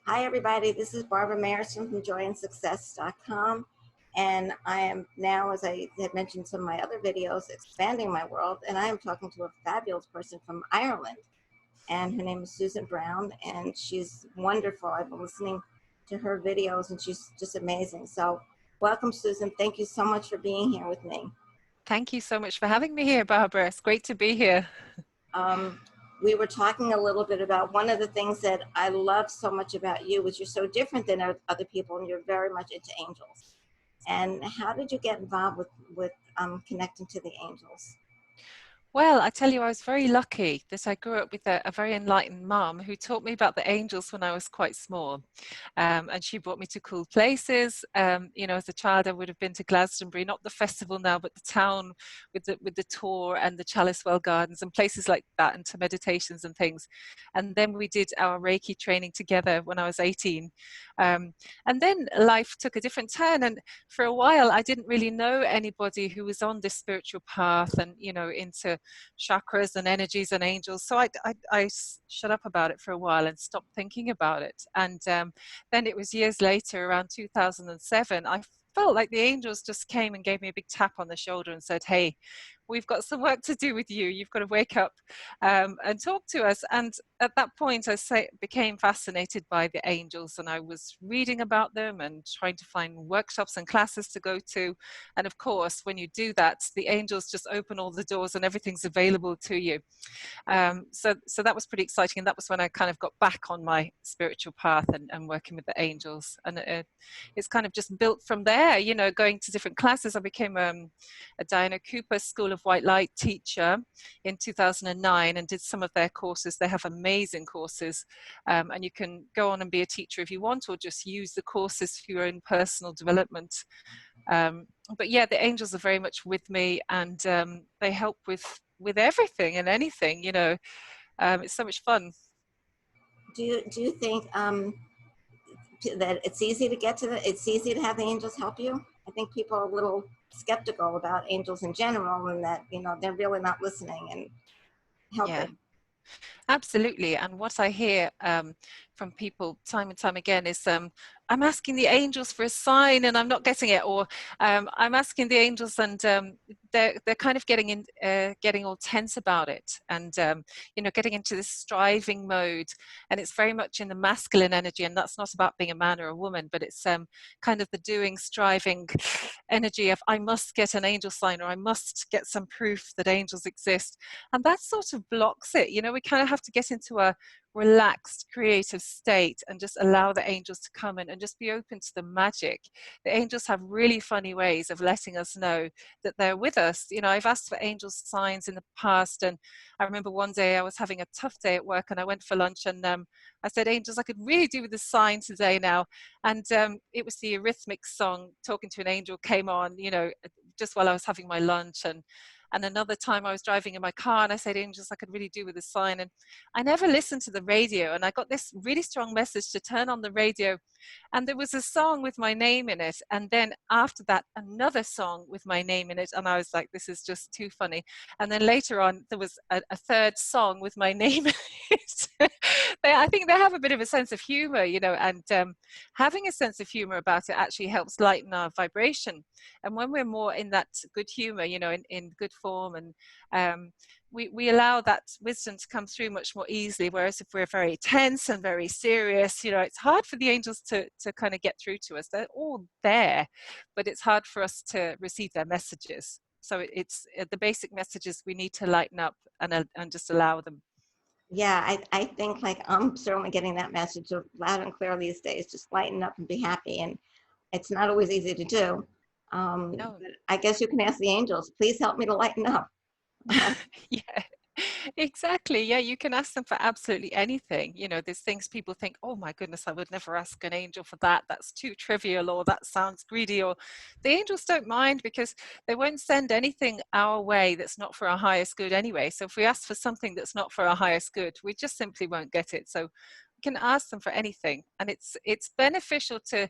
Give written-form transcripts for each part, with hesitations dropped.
Hi, everybody. This is Barbara Marison from joyandsuccess.com. And I am now, as I had mentioned in some of my other videos, expanding my world. And I am talking to a fabulous person from Ireland. And her name is Susan Browne. And she's wonderful. I've been listening to her videos, and she's just amazing. So welcome, Susan. Thank you so much for being here with me. Thank you so much for having me here, Barbara. It's great to be here. Um, we were talking a little bit about one of the things that I love so much about you is you're so different than other people, and you're very much into angels. And how did you get involved with connecting to the angels? Well, I tell you, I was very lucky that I grew up with a very enlightened mum who taught me about the angels when I was quite small. And she brought me to cool places. As a child, I would have been to Glastonbury, not the festival now, but the town with the tour and the Chalice Well Gardens and places like that, and to meditations and things. And then we did our Reiki training together when I was 18. And then life took a different turn. And for a while, I didn't really know anybody who was on this spiritual path and, into chakras and energies and angels. So I shut up about it for a while and stopped thinking about it. And then it was years later, around 2007, I felt like the angels just came and gave me a big tap on the shoulder and said, hey, we've got some work to do with you. You've got to wake up and talk to us. And at that point, became fascinated by the angels, and I was reading about them and trying to find workshops and classes to go to. And of course, when you do that, the angels just open all the doors and everything's available to you. So that was pretty exciting, and that was when I kind of got back on my spiritual path and working with the angels. And it's kind of just built from there, going to different classes. I became a Diana Cooper School of White Light teacher in 2009 and did some of their courses. They have amazing courses, and you can go on and be a teacher if you want, or just use the courses for your own personal development. But yeah, the angels are very much with me, and they help with everything and anything. It's so much fun. Do you think that it's easy to get to it's easy to have the angels help you? I think people are a little skeptical about angels in general, and that they're really not listening and Yeah. helping. Absolutely. And what I hear from people time and time again is, I'm asking the angels for a sign and I'm not getting it, or I'm asking the angels and they're kind of getting all tense about it, and getting into this striving mode. And it's very much in the masculine energy, and that's not about being a man or a woman, but it's kind of the doing, striving energy of, I must get an angel sign, or I must get some proof that angels exist. And that sort of blocks it. We kind of have to get into a relaxed, creative state and just allow the angels to come in and just be open to the magic. The angels have really funny ways of letting us know that they're with us. I've asked for angel signs in the past, and I remember one day I was having a tough day at work and I went for lunch, and I said, angels, I could really do with a sign today now. And it was the Eurythmics song, Talking to an Angel, came on, just while I was having my lunch. And another time I was driving in my car and I said, angels, I could really do with a sign. And I never listened to the radio, and I got this really strong message to turn on the radio, and there was a song with my name in it. And then after that, another song with my name in it. And I was like, this is just too funny. And then later on, there was a third song with my name in it. I think they have a bit of a sense of humor, and having a sense of humor about it actually helps lighten our vibration. And when we're more in that good humor, in good form, and we allow that wisdom to come through much more easily. Whereas if we're very tense and very serious, it's hard for the angels to kind of get through to us. They're all there, but it's hard for us to receive their messages. So it's the basic messages we need to lighten up and just allow them. Yeah, I think like I'm certainly getting that message loud and clear these days. Just lighten up and be happy, and it's not always easy to do. No. But I guess you can ask the angels, please help me to lighten up. Yeah, exactly. Yeah, you can ask them for absolutely anything. There's things people think, oh my goodness, I would never ask an angel for that. That's too trivial, or that sounds greedy. Or the angels don't mind, because they won't send anything our way that's not for our highest good anyway. So if we ask for something that's not for our highest good, we just simply won't get it. So can ask them for anything, and it's beneficial to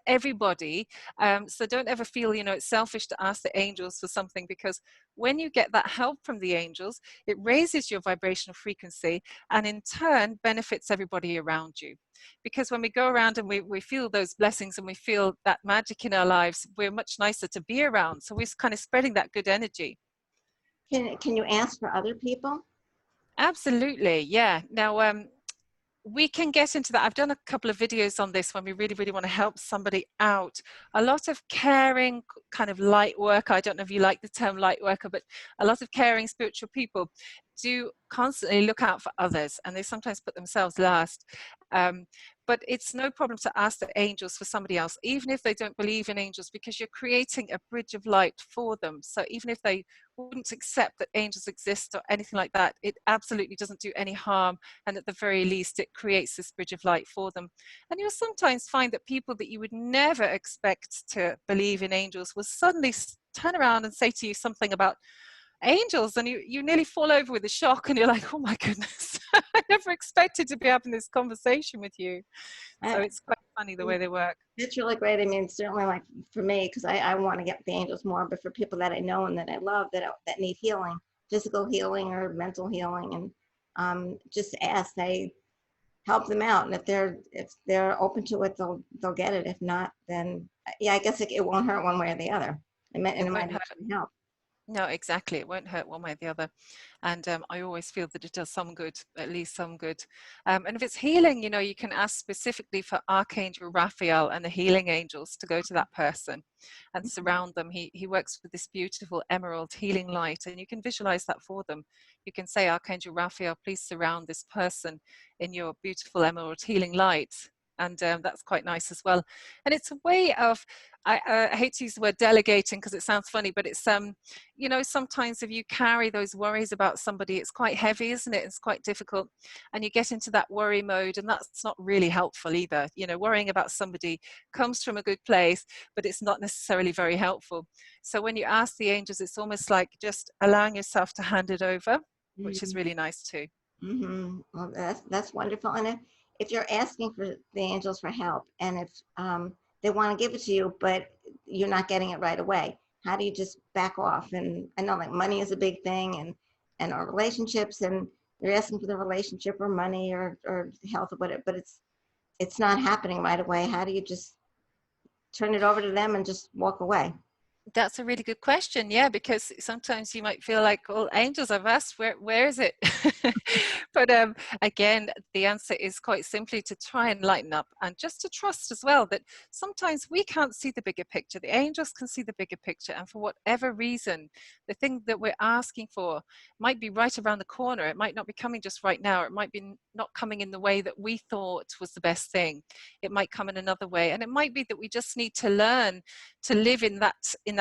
everybody. So don't ever feel, you know, it's selfish to ask the angels for something, because when you get that help from the angels, it raises your vibrational frequency, and in turn benefits everybody around you. Because when we go around and we feel those blessings and we feel that magic in our lives, we're much nicer to be around. So we're kind of spreading that good energy. Can you ask for other people? Absolutely, yeah. Now, we can get into that. I've done a couple of videos on this when we really, really want to help somebody out. A lot of caring, kind of light worker, I don't know if you like the term light worker, but a lot of caring spiritual people do constantly look out for others, and they sometimes put themselves last. Um, but it's no problem to ask the angels for somebody else, even if they don't believe in angels, because you're creating a bridge of light for them. So even if they wouldn't accept that angels exist or anything like that, it absolutely doesn't do any harm, and at the very least it creates this bridge of light for them. And you'll sometimes find that people that you would never expect to believe in angels will suddenly turn around and say to you something about angels, and you nearly fall over with a shock, and you're like, oh my goodness, I never expected to be having this conversation with you. So I, it's quite funny the way they work. it's really great. I mean, certainly like for me, because I want to get the angels more, but for people that I know and that I love that need healing, physical healing or mental healing, and just ask, they help them out. And if they're open to it, they'll get it. If not, then yeah, I guess it won't hurt one way or the other. And It it won't might hurt. actually help. No, exactly. It won't hurt one way or the other. And I always feel that it does some good, at least some good. And if it's healing, you know, you can ask specifically for Archangel Raphael and the healing angels to go to that person and surround them. He works with this beautiful emerald healing light, and you can visualize that for them. You can say, Archangel Raphael, please surround this person in your beautiful emerald healing light. And that's quite nice as well. And it's a way of, I hate to use the word delegating because it sounds funny, but it's you know, sometimes if you carry those worries about somebody, it's quite heavy, isn't it? It's quite difficult, and you get into that worry mode, and that's not really helpful either. You know, worrying about somebody comes from a good place, but it's not necessarily very helpful. So when you ask the angels, it's almost like just allowing yourself to hand it over, which is really nice too. Well, that's wonderful. And if you're asking for the angels for help, and if they want to give it to you, but you're not getting it right away, how do you just back off? And I know like money is a big thing, and our relationships, and you're asking for the relationship or money or health or whatever, but it's not happening right away. How do you just turn it over to them and just walk away? That's a really good question. Yeah, because sometimes you might feel like, well, angels, I've asked, where is it? But again, the answer is quite simply to try and lighten up, and just to trust as well that sometimes we can't see the bigger picture. The angels can see the bigger picture, and for whatever reason, the thing that we're asking for might be right around the corner. It might not be coming just right now. Or it might be not coming in the way that we thought was the best thing. It might come in another way, and it might be that we just need to learn to live in that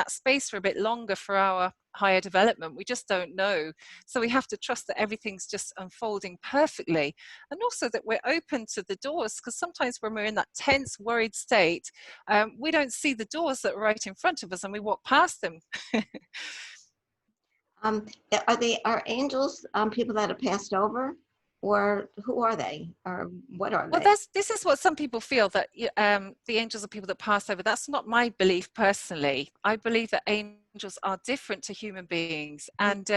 space for a bit longer for our higher development. We just don't know. So we have to trust that everything's just unfolding perfectly, and also that we're open to the doors, because sometimes when we're in that tense, worried state, we don't see the doors that are right in front of us, and we walk past them. Um, are angels people that have passed over, or who are they, or what are Well, they? this is what some people feel, that the angels are people that pass over. That's not my belief personally. I believe that angels are different to human beings, and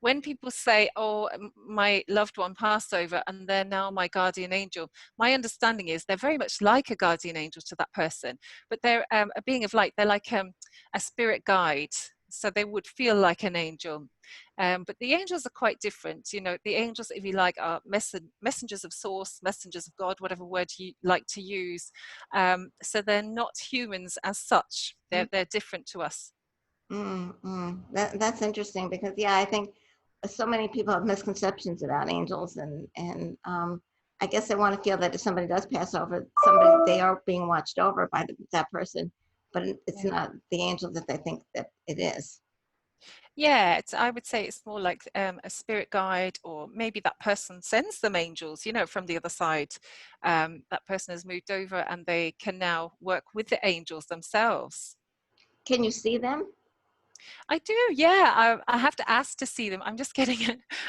when people say, oh, my loved one passed over and they're now my guardian angel, my understanding is they're very much like a guardian angel to that person, but they're a being of light. They're like a spirit guide, so they would feel like an angel. But the angels are quite different. You know, the angels, if you like, are messengers of source, messengers of God, whatever word you like to use. So they're not humans as such. They're different to us. That's interesting because yeah, I think so many people have misconceptions about angels, and I guess they want to feel that if somebody does pass over, somebody they are being watched over by that person, but it's Yeah. not the angel that they think that it is. Yeah, I would say it's more like a spirit guide, or maybe that person sends them angels, you know, from the other side. That person has moved over and they can now work with the angels themselves. Can you see them? I do, yeah. I have to ask to see them. I'm just getting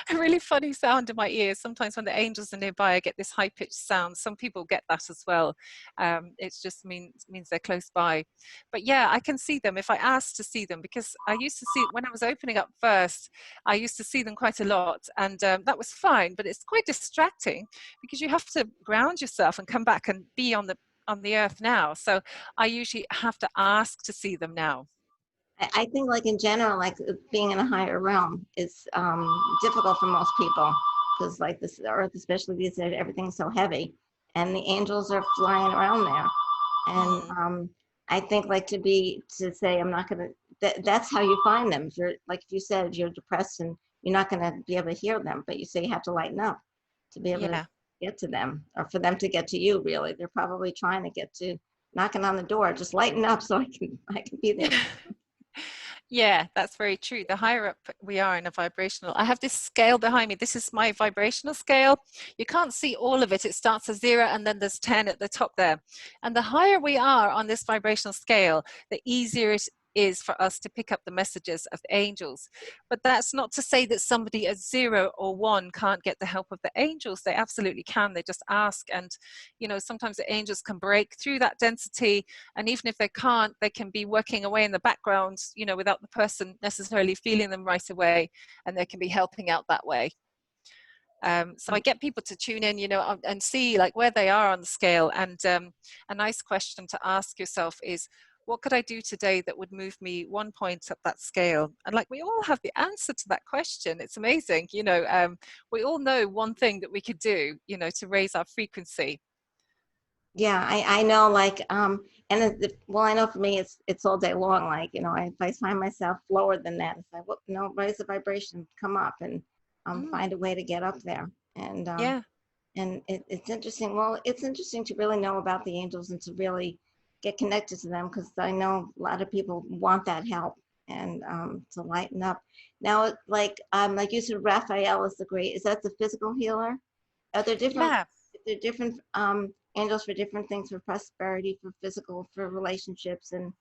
a really funny sound in my ears. Sometimes when the angels are nearby, I get this high-pitched sound. Some people get that as well. It just means they're close by. But yeah, I can see them if I ask to see them, because I used to see, when I was opening up first, I used to see them quite a lot, and that was fine. But it's quite distracting because you have to ground yourself and come back and be on the earth now. So I usually have to ask to see them now. I think like in general, like being in a higher realm is difficult for most people because like this earth, especially these days, everything's so heavy and the angels are flying around there. And Mm, I think like to say, I'm not going to, that's how you find them. If you're like, if you said if you're depressed and you're not going to be able to hear them, but you say you have to lighten up to be able to yeah. get to them or for them to get to you, really. They're probably trying to get to knocking on the door, just lighten up so I can be there. Yeah, that's very true. The higher up we are in a vibrational, I have this scale behind me. This is my vibrational scale. You can't see all of it. It starts at 0 and then there's 10 at the top there. And the higher we are on this vibrational scale, the easier it is for us to pick up the messages of the angels. But that's not to say that somebody at 0 or 1 can't get the help of the angels. They absolutely can. They just ask. And, sometimes the angels can break through that density, and even if they can't, they can be working away in the background, without the person necessarily feeling them right away, and they can be helping out that way. So I get people to tune in, and see like where they are on the scale. And a nice question to ask yourself is, what could I do today that would move me 1 point up that scale? And like, we all have the answer to that question. It's amazing. We all know one thing that we could do, to raise our frequency. Yeah, I know like and well I know for me it's all day long like if I find myself lower than that it's like well no raise the vibration come up and Mm, find a way to get up there yeah. and it's interesting well it's interesting to really know about the angels and to really get connected to them because I know a lot of people want that help and to lighten up now like you said Raphael is the great is that the physical healer are there different Yeah. angels for different things for prosperity, for physical, for relationships? And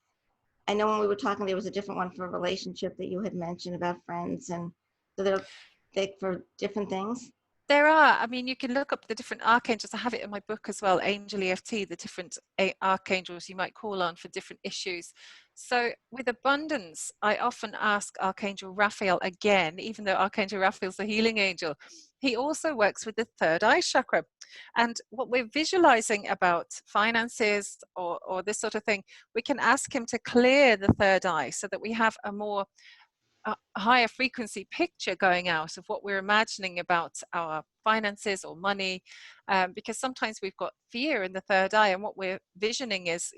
I know when we were talking, there was a different one for a relationship that you had mentioned about friends, and so they're they for different things. There are. I mean, you can look up the different archangels. I have it in my book as well, Angel EFT, the different archangels you might call on for different issues. So with abundance, I often ask Archangel Raphael again, even though Archangel Raphael's the healing angel. He also works with the third eye chakra. And what we're visualizing about finances or this sort of thing, we can ask him to clear the third eye so that we have a higher frequency picture going out of what we're imagining about our finances or money, because sometimes we've got fear in the third eye, and what we're visioning is,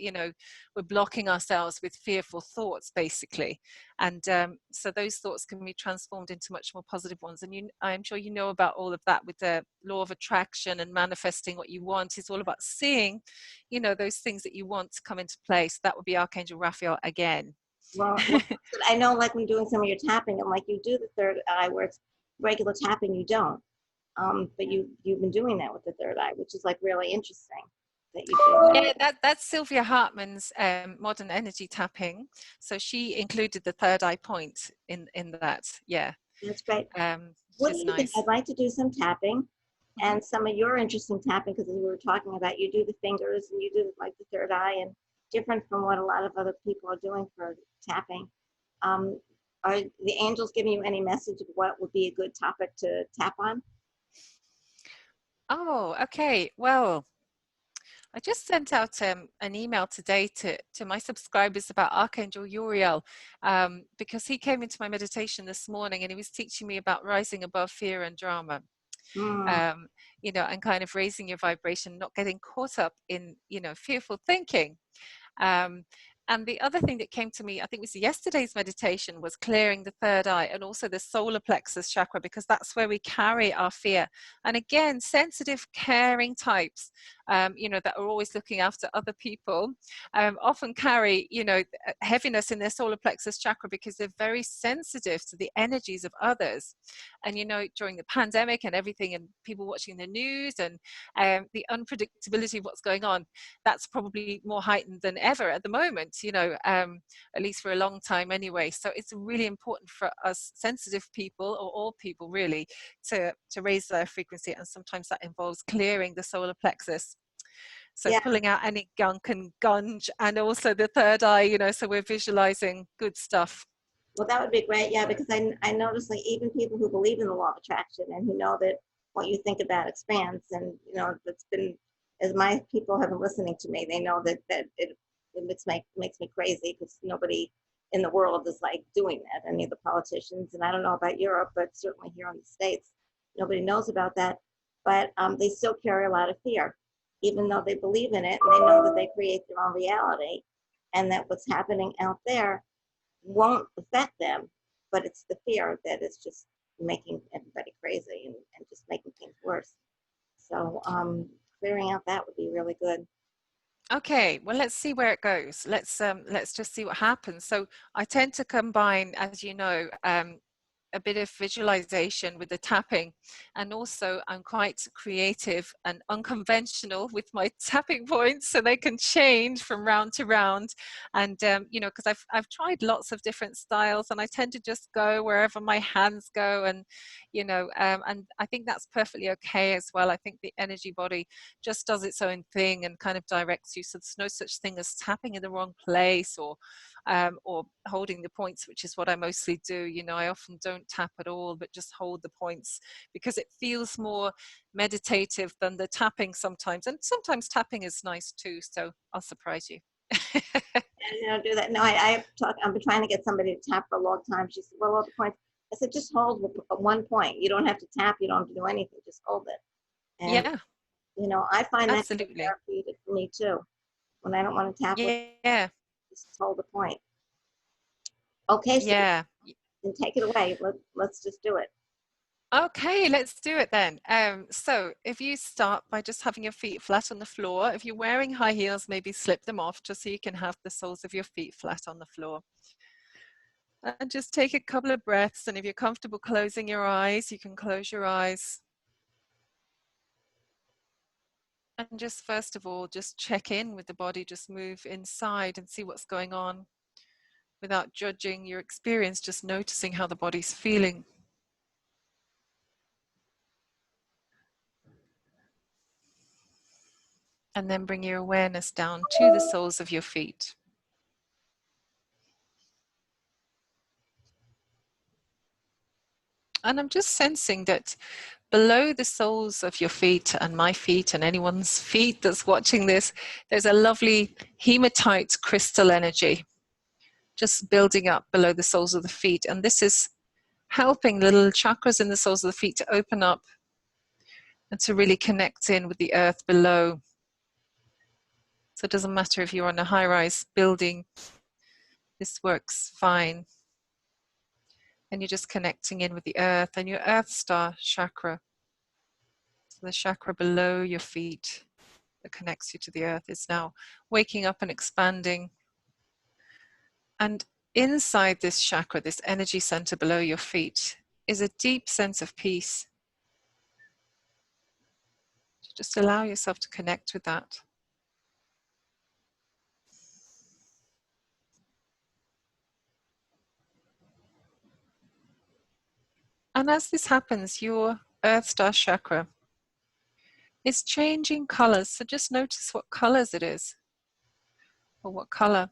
we're blocking ourselves with fearful thoughts, basically. And so those thoughts can be transformed into much more positive ones. And I'm sure you know about all of that with the law of attraction and manifesting what you want. It's all about seeing, those things that you want to come into place. That would be Archangel Raphael again. Well, I know like when doing some of your tapping, and like you do the third eye where it's regular tapping, you don't. But you've been doing that with the third eye, which is like really interesting that you do that. Yeah, that's Sylvia Hartman's modern energy tapping. So she included the third eye point in that. Yeah, That's great. which What do is you think? nice. I'd like to do some tapping Hmm. and some of your interesting tapping because as we were talking about, you do the fingers and you do like the third eye and different from what a lot of other people are doing for tapping. Um, are the angels giving you any message of what would be a good topic to tap on? Oh, okay. Well, I just sent out an email today to my subscribers about Archangel Uriel, because he came into my meditation this morning and he was teaching me about rising above fear and drama. Mm, um, and kind of raising your vibration, not getting caught up in, fearful thinking. Um, and the other thing that came to me, I think it was yesterday's meditation, was clearing the third eye and also the solar plexus chakra, because that's where we carry our fear. And again, sensitive, caring types, that are always looking after other people, often carry, heaviness in their solar plexus chakra because they're very sensitive to the energies of others. And, during the pandemic and everything, and people watching the news and the unpredictability of what's going on, that's probably more heightened than ever at the moment, points, you know, at least for a long time anyway. So it's really important for us sensitive people, or all people really, to raise their frequency. And sometimes that involves clearing the solar plexus. So Yeah. pulling out any gunk and gunge, and also the third eye, you know, so we're visualizing good stuff. Well, that would be great. Yeah, because I noticed like even people who believe in the law of attraction and who know that what you think about expands, and you know that's been, as my people have been listening to me, they know that it makes me crazy because nobody in the world is like doing that. Any of the politicians, and I don't know about Europe, but certainly here in the States, nobody knows about that. But they still carry a lot of fear, even though they believe in it and they know that they create their own reality, and that what's happening out there won't affect them, but it's the fear that is just making everybody crazy and just making things worse. So clearing out that would be really good. Okay, well, let's see where it goes. Let's just see what happens. So I tend to combine, as you know, a bit of visualization with the tapping, and also I'm quite creative and unconventional with my tapping points, so they can change from round to round. And you know, because I've tried lots of different styles, and I tend to just go wherever my hands go, and you know, and I think that's perfectly okay as well. I think the energy body just does its own thing and kind of directs you. So there's no such thing as tapping in the wrong place, or holding the points, which is what I mostly do. You know, I often don't tap at all, but just hold the points, because it feels more meditative than the tapping sometimes. And sometimes tapping is nice too. So I'll surprise you. And you know, do that. No, I've been trying to get somebody to tap for a long time. She said, well, all the points. I said, just hold one point. You don't have to tap. You don't have to do anything. Just hold it. And, Yeah, you know, I find that absolutely. therapeutic for me too. When I don't want to tap with, Yeah, just hold the point. Okay, so yeah. then take it away. Let's just do it. Okay, let's do it then. So if you start by just having your feet flat on the floor, if you're wearing high heels, maybe slip them off just so you can have the soles of your feet flat on the floor. And just take a couple of breaths, and if you're comfortable closing your eyes, you can close your eyes. And just first of all, just check in with the body, just move inside and see what's going on without judging your experience, just noticing how the body's feeling. And then bring your awareness down to the soles of your feet. And I'm just sensing that below the soles of your feet and my feet and anyone's feet that's watching this, there's a lovely hematite crystal energy just building up below the soles of the feet. And this is helping the little chakras in the soles of the feet to open up and to really connect in with the earth below. So it doesn't matter if you're on a high-rise building, this works fine. And you're just connecting in with the earth and your earth star chakra. So the chakra below your feet that connects you to the earth is now waking up and expanding. And inside this chakra, this energy center below your feet, is a deep sense of peace. Just allow yourself to connect with that. And as this happens, your earth star chakra is changing colors. So just notice what colors it is, or what color,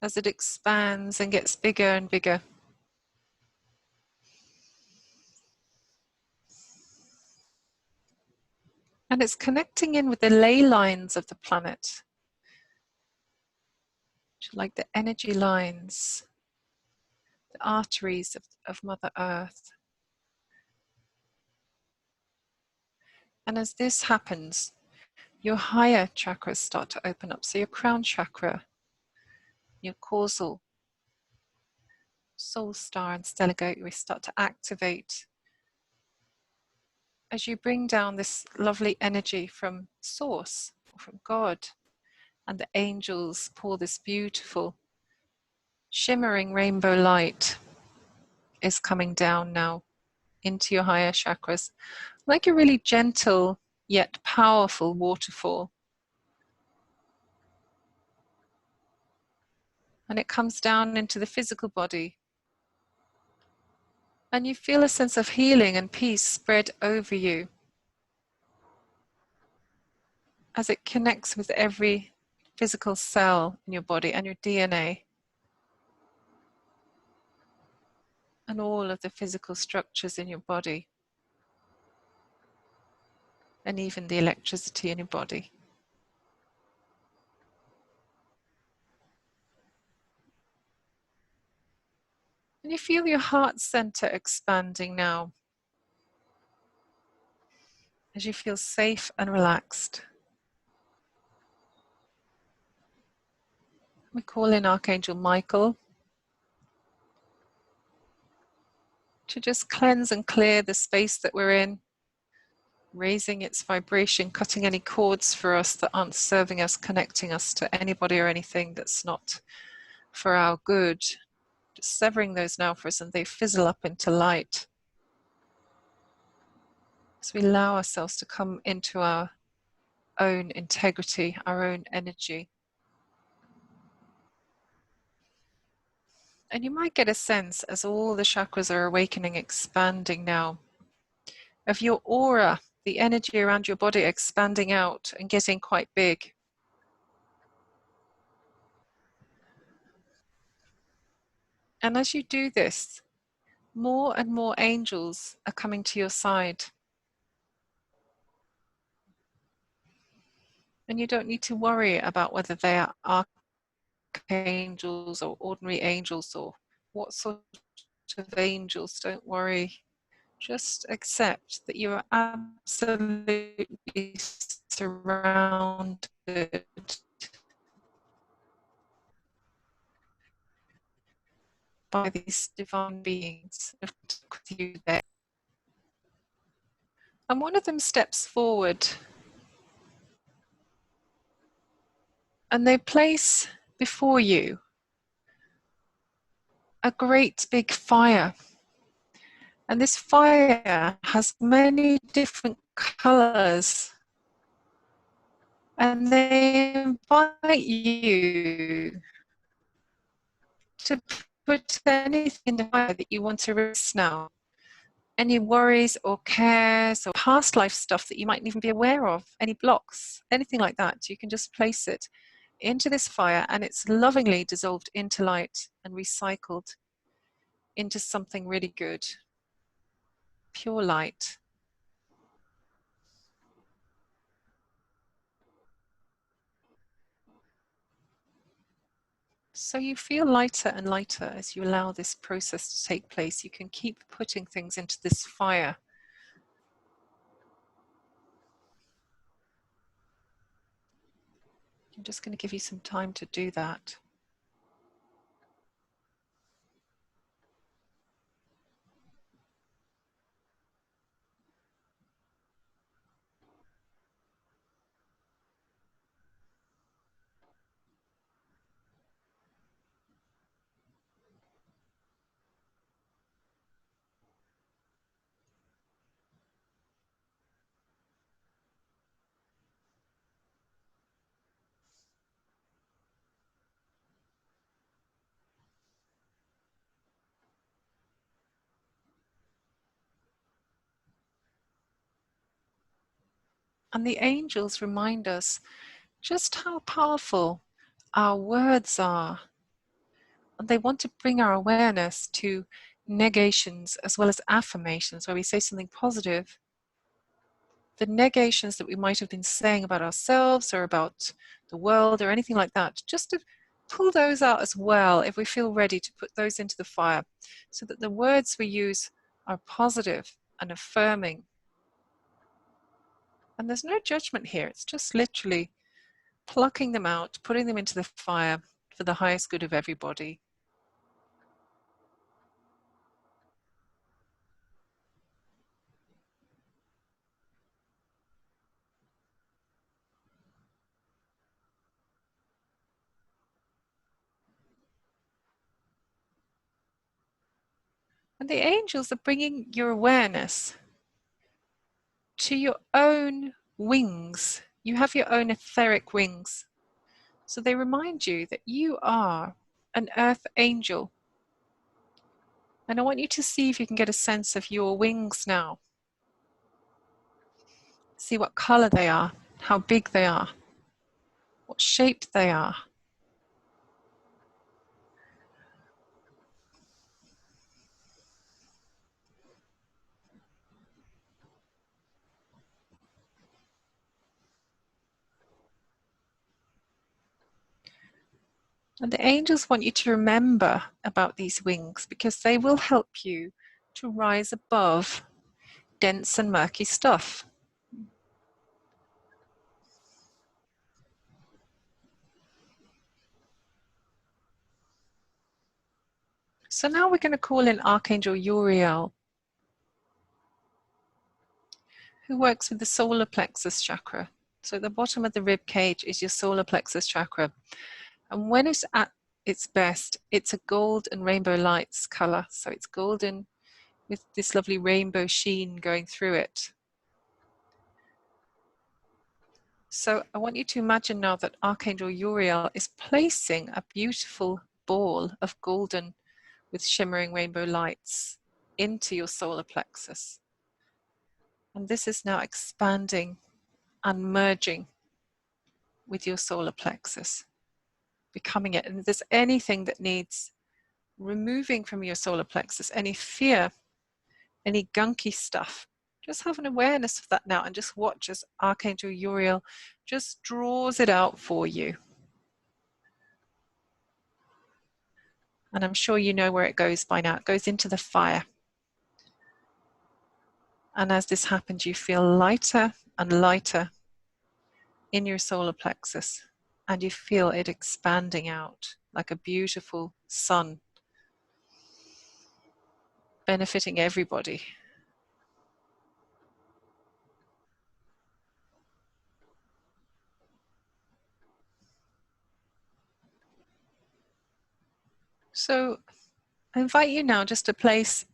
as it expands and gets bigger and bigger. And it's connecting in with the ley lines of the planet, like the energy lines, the arteries of Mother Earth. And as this happens, your higher chakras start to open up. So your crown chakra, your causal, soul star and stellar gateway start to activate as you bring down this lovely energy from Source, or from God, and the angels pour this beautiful shimmering rainbow light is coming down now into your higher chakras, like a really gentle yet powerful waterfall. and it comes down into the physical body. And you feel a sense of healing and peace spread over you as it connects with every physical cell in your body and your DNA and all of the physical structures in your body and even the electricity in your body. And you feel your heart center expanding now as you feel safe and relaxed. We call in Archangel Michael to just cleanse and clear the space that we're in, raising its vibration, cutting any cords for us that aren't serving us, connecting us to anybody or anything that's not for our good. Just severing those now for us, and they fizzle up into light. As we allow ourselves to come into our own integrity, our own energy. And you might get a sense as all the chakras are awakening, expanding now, of your aura, the energy around your body expanding out and getting quite big. And as you do this, more and more angels are coming to your side. And you don't need to worry about whether they are archangels or ordinary angels or what sort of angels. Don't worry. Just accept that you are absolutely surrounded by these divine beings with you there. And one of them steps forward and they place before you a great big fire. And this fire has many different colors. And they invite you to put anything in the fire that you want to release now. Any worries or cares or past life stuff that you mightn't even be aware of, any blocks, anything like that, you can just place it into this fire and it's lovingly dissolved into light and recycled into something really good, pure light. So you feel lighter and lighter as you allow this process to take place. You can keep putting things into this fire. I'm just going to give you some time to do that. And the angels remind us just how powerful our words are. And they want to bring our awareness to negations as well as affirmations, where we say something positive. The negations that we might have been saying about ourselves or about the world or anything like that, just to pull those out as well if we feel ready to put those into the fire, so that the words we use are positive and affirming. And there's no judgment here. It's just literally plucking them out, putting them into the fire for the highest good of everybody. And the angels are bringing your awareness to your own wings. You have your own etheric wings. So they remind you that you are an earth angel. And I want you to see if you can get a sense of your wings now. See what color they are, how big they are, what shape they are. And the angels want you to remember about these wings because they will help you to rise above dense and murky stuff. So now we're going to call in Archangel Uriel, who works with the solar plexus chakra. So the bottom of the rib cage is your solar plexus chakra. And when it's at its best, it's a gold and rainbow lights color. So it's golden with this lovely rainbow sheen going through it. So I want you to imagine now that Archangel Uriel is placing a beautiful ball of golden with shimmering rainbow lights into your solar plexus. And this is now expanding and merging with your solar plexus, becoming it. And if there's anything that needs removing from your solar plexus, any fear, any gunky stuff, just have an awareness of that now and just watch as Archangel Uriel just draws it out for you. And I'm sure you know where it goes by now. It goes into the fire. And as this happens, you feel lighter and lighter in your solar plexus. And you feel it expanding out like a beautiful sun, benefiting everybody. So I invite you now just to place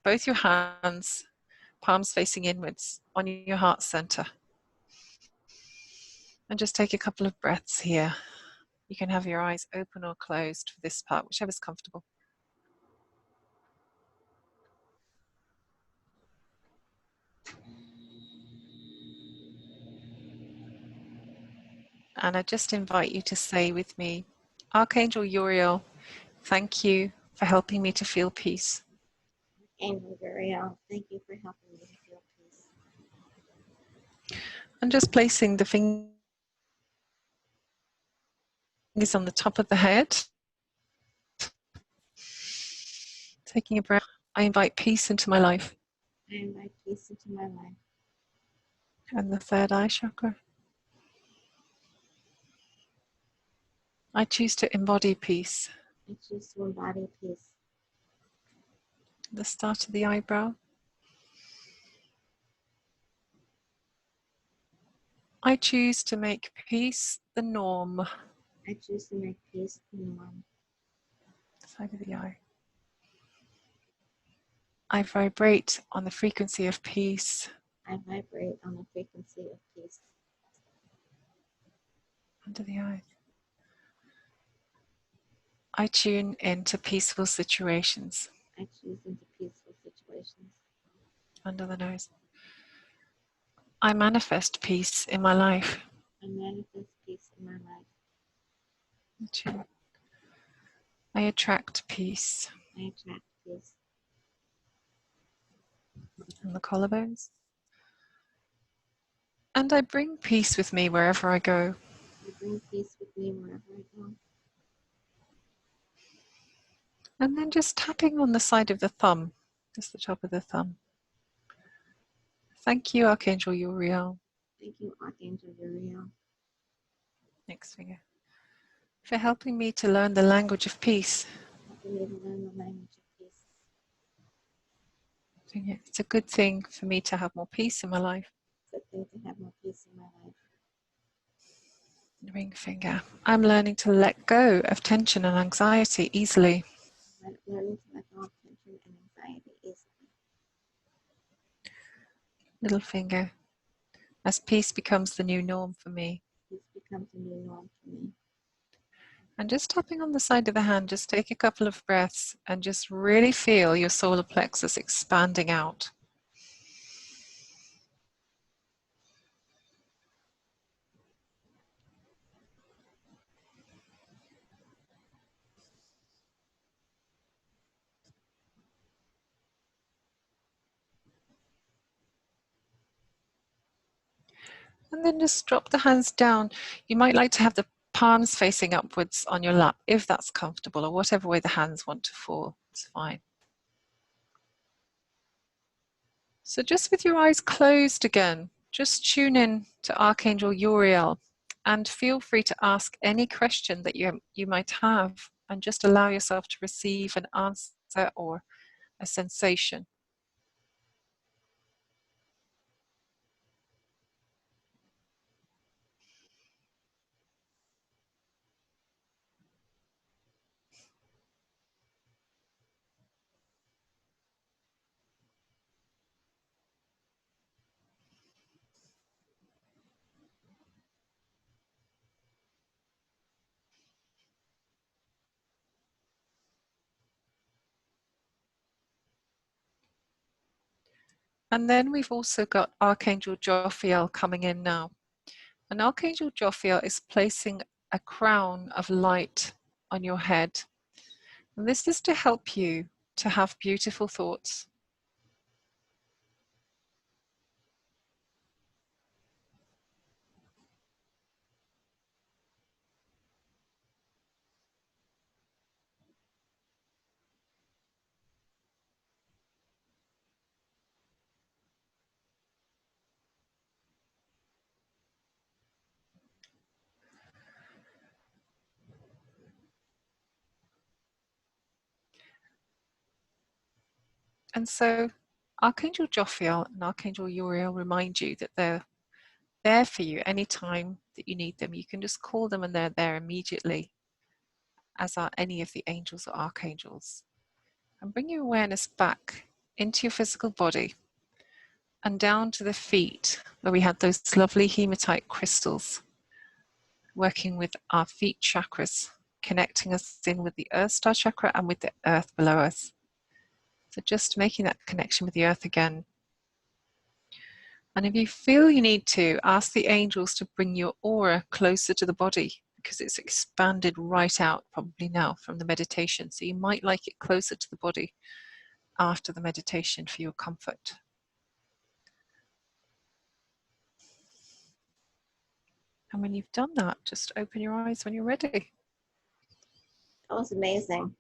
both your hands, palms facing inwards, on your heart center. And just take a couple of breaths here. You can have your eyes open or closed for this part, whichever's comfortable. And I just invite you to say with me, Archangel Uriel, thank you for helping me to feel peace. Angel Uriel, thank you for helping me to feel peace. And just placing the fingers on the top of the head. Taking a breath. I invite peace into my life. I invite peace into my life. And the third eye chakra. I choose to embody peace. I choose to embody peace. The start of the eyebrow. I choose to make peace the norm. I choose to make peace the norm. Side of the eye. I vibrate on the frequency of peace. I vibrate on the frequency of peace. Under the eye. I tune into peaceful situations. I choose into peaceful situations. Under the nose. I manifest peace in my life. I manifest peace in my life. Chin. I attract peace. I attract peace. And the collarbones. And I bring peace with me wherever I go. I bring peace with me wherever I go. And then just tapping on the side of the thumb, just the top of the thumb. Thank you, Archangel Uriel. Thank you, Archangel Uriel. Next finger. For helping me to learn the language of peace. Helping me to learn the language of peace. It's a good thing for me to have more peace in my life. Good thing to have more peace in my life. Ring finger. I'm learning to let go of tension and anxiety easily. Learning to let go of tension and anxiety easily. Little finger. As peace becomes the new norm for me. Peace becomes a new norm for me. And just tapping on the side of the hand, just take a couple of breaths and just really feel your solar plexus expanding out. And then just drop the hands down. You might like to have the palms facing upwards on your lap if that's comfortable, or whatever way the hands want to fall. It's fine. So just with your eyes closed again, just tune in to Archangel Uriel and feel free to ask any question that you might have, and just allow yourself to receive an answer or a sensation. And then we've also got Archangel Jophiel coming in now. And Archangel Jophiel is placing a crown of light on your head. And this is to help you to have beautiful thoughts. And so Archangel Jophiel and Archangel Uriel remind you that they're there for you anytime that you need them. You can just call them and they're there immediately, as are any of the angels or archangels. And bring your awareness back into your physical body and down to the feet, where we had those lovely hematite crystals, working with our feet chakras, connecting us in with the earth star chakra and with the earth below us. So just making that connection with the earth again. And if you feel you need to, ask the angels to bring your aura closer to the body, because it's expanded right out probably now from the meditation. So you might like it closer to the body after the meditation for your comfort. And when you've done that, just open your eyes when you're ready. That was amazing.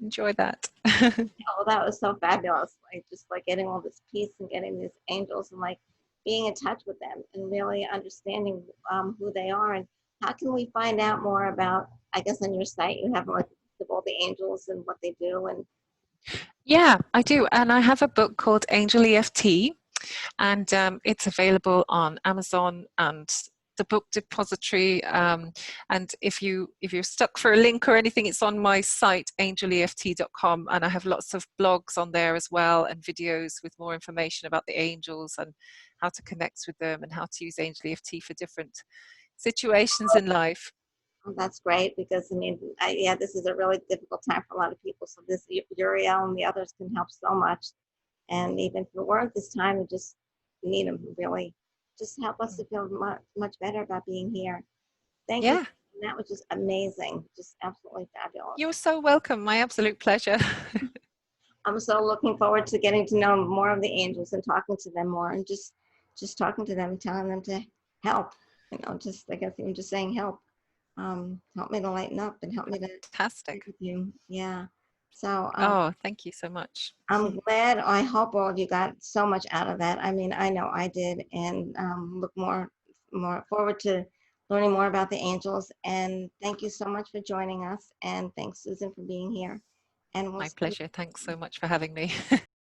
Enjoy that. Oh, that was so fabulous. Like just like getting all this peace and getting these angels and like being in touch with them and really understanding who they are. And how can we find out more about, I guess on your site, you have like all the angels and what they do. And Yeah, I do. And I have a book called Angel EFT, and it's available on Amazon and the book depository. And if you're stuck for a link or anything, it's on my site angeleft.com, and I have lots of blogs on there as well, and videos with more information about the angels and how to connect with them and how to use Angel EFT for different situations in life. that's great because I mean, yeah, this is a really difficult time for a lot of people. So this Uriel and the others can help so much. And even if it weren't this time, we just need them really just help us to feel much, much better about being here. Thank you. Yeah, That was just amazing. Just absolutely fabulous. you're so welcome. My absolute pleasure. I'm so looking forward to getting to know more of the angels and talking to them more and just talking to them and telling them to help. You know, just I guess even just saying help. Help me to lighten up and help me to be Fantastic. with you. Yeah. So Oh, thank you so much. I'm glad. I hope all of you got so much out of that. I mean, I know I did, and look more forward to learning more about the angels. And thank you so much for joining us. And thanks, Susan, for being here. And we'll My see you. pleasure. Thanks so much for having me.